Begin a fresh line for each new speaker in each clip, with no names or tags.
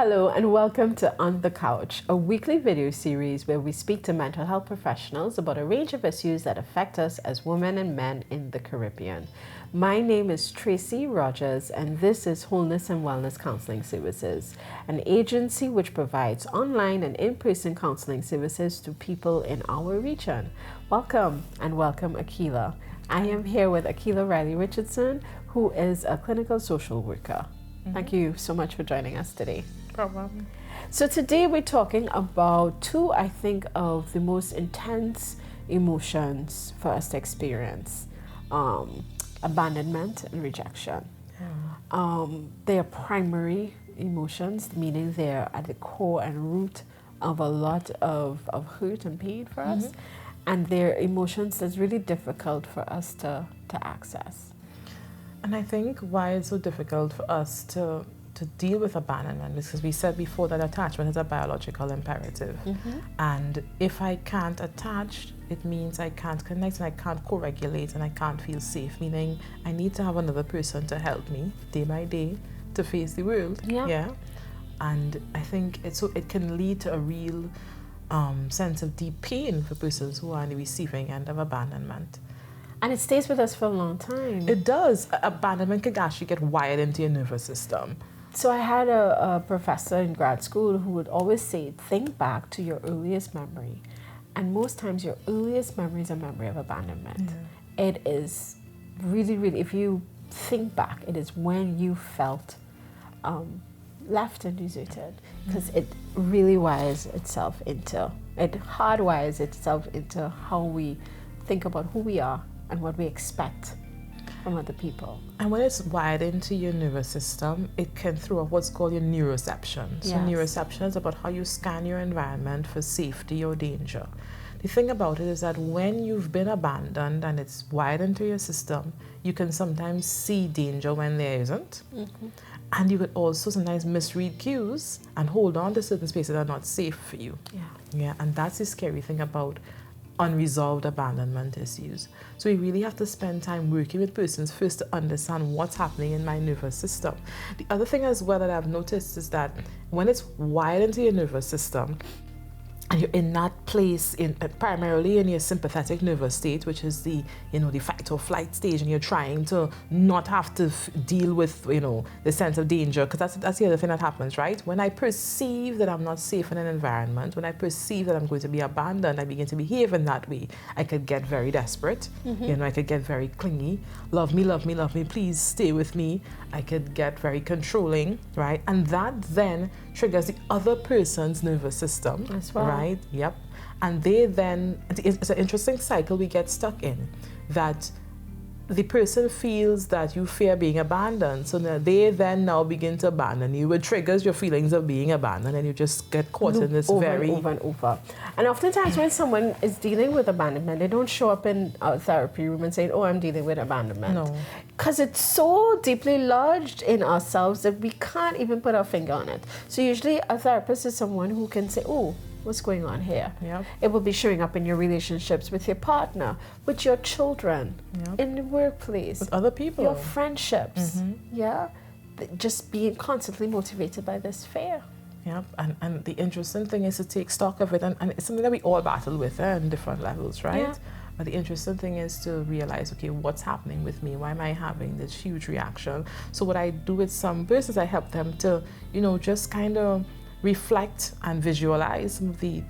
Hello and welcome to On the Couch, a weekly video series where we speak to mental health professionals about a range of issues that affect us as women and men in the Caribbean. My name is Tracy Rogers and this is Wholeness and Wellness Counseling Services, an agency which provides online and in-person counseling services to people in our region. Welcome and welcome Akilah. I am here with Akilah Riley-Richardson, who is a clinical social worker. Thank you so much for joining us today.
Problem.
So today we're talking about two, I think, of the most intense emotions for us to experience. Abandonment and rejection. They are primary emotions, meaning they're at the core and root of a lot of hurt and pain for us. And they're emotions that's really difficult for us to access.
And I think why it's so difficult for us to deal with abandonment is because we said before that attachment is a biological imperative. And if I can't attach, it means I can't connect and I can't co-regulate and I can't feel safe, meaning I need to have another person to help me day by day to face the world. Yeah. And I think it can lead to a real sense of deep pain for persons who are on the receiving end of abandonment.
And it stays with us for a long time.
It does. Abandonment can actually get wired into your nervous system.
So I had a professor in grad school who would always say, think back to your earliest memory. And most times your earliest memory is a memory of abandonment. It is really, really, if you think back, it is when you felt left and deserted. Because it really hardwires itself into how we think about who we are and what we expect from other people.
And when it's wired into your nervous system, it can throw off what's called your neuroception. So neuroception is about how you scan your environment for safety or danger. The thing about it is that when you've been abandoned and it's wired into your system, you can sometimes see danger when there isn't. And you could also sometimes misread cues and hold on to certain spaces that are not safe for you. Yeah, and that's the scary thing about unresolved abandonment issues. So we really have to spend time working with persons first to understand what's happening in my nervous system. The other thing as well that I've noticed is that when it's wired into your nervous system, and you're in that place, primarily in your sympathetic nervous state, which is the fight or flight stage, and you're trying to not have to deal with, the sense of danger, because that's the other thing that happens, right? When I perceive that I'm not safe in an environment, when I perceive that I'm going to be abandoned, I begin to behave in that way. I could get very desperate, I could get very clingy, love me, love me, love me, please stay with me. I could get very controlling, right? And that then triggers the other person's nervous system
as well.
Right? Yep. And they then, it's an interesting cycle we get stuck in, that the person feels that you fear being abandoned, so that they then now begin to abandon you, which triggers your feelings of being abandoned, and you just get caught in this
over and over. And oftentimes when someone is dealing with abandonment, they don't show up in a therapy room and say, oh, I'm dealing with abandonment.
No.
Because it's so deeply lodged in ourselves that we can't even put our finger on it. So usually a therapist is someone who can say, oh, what's going on here? It will be showing up in your relationships with your partner, with your children, in the workplace,
with other people,
your friendships. Just being constantly motivated by this fear.
And the interesting thing is to take stock of it, and it's something that we all battle with on different levels, right? But the interesting thing is to realize, okay, what's happening with me? Why am I having this huge reaction? So what I do with some persons, I help them to, just kind of reflect and visualize some of the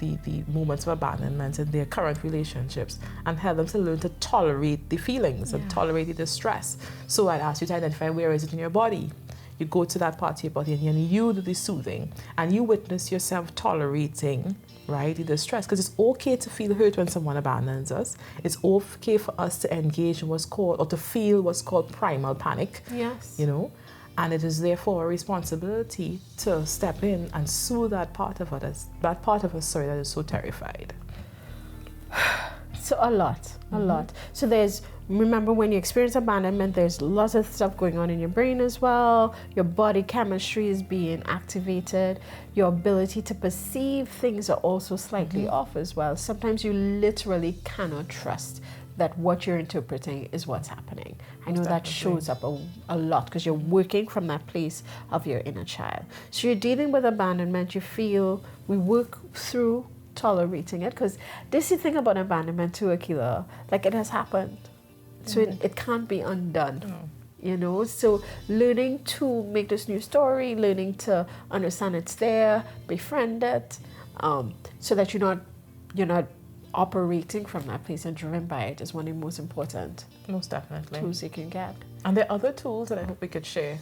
moments of abandonment in their current relationships, and help them to learn to tolerate the feelings and tolerate the distress. So I'd ask you to identify, where is it in your body? You go to that part of your body and you do the soothing, and you witness yourself tolerating, right, the distress. Because it's okay to feel hurt when someone abandons us. It's okay for us to engage in what's called, or to feel what's called primal panic. And it is therefore a responsibility to step in and soothe that part of us, that is so terrified.
So a lot. So remember when you experience abandonment, there's lots of stuff going on in your brain as well. Your body chemistry is being activated. Your ability to perceive things are also slightly off as well. Sometimes you literally cannot trust that what you're interpreting is what's happening. I know that
Definitely.
shows up a lot because you're working from that place of your inner child. So you're dealing with abandonment. You feel we work through tolerating it, because this is the thing about abandonment too, Akilah. Like, it has happened, so it can't be undone. You know, so learning to make this new story, learning to understand it's there, befriend it, so that you're not operating from that place and driven by it, is one of the most important
Most definitely.
tools you can get.
And there are other tools that I hope we could share,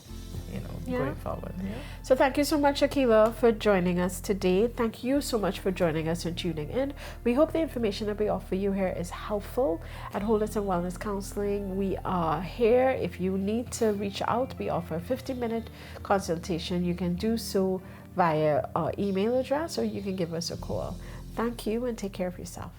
going forward. Yeah.
So thank you so much, Akilah, for joining us today. Thank you so much for joining us and tuning in. We hope the information that we offer you here is helpful. At Wholeness and Wellness Counseling, we are here. If you need to reach out, we offer a 15-minute consultation. You can do so via our email address, or you can give us a call. Thank you, and take care of yourself.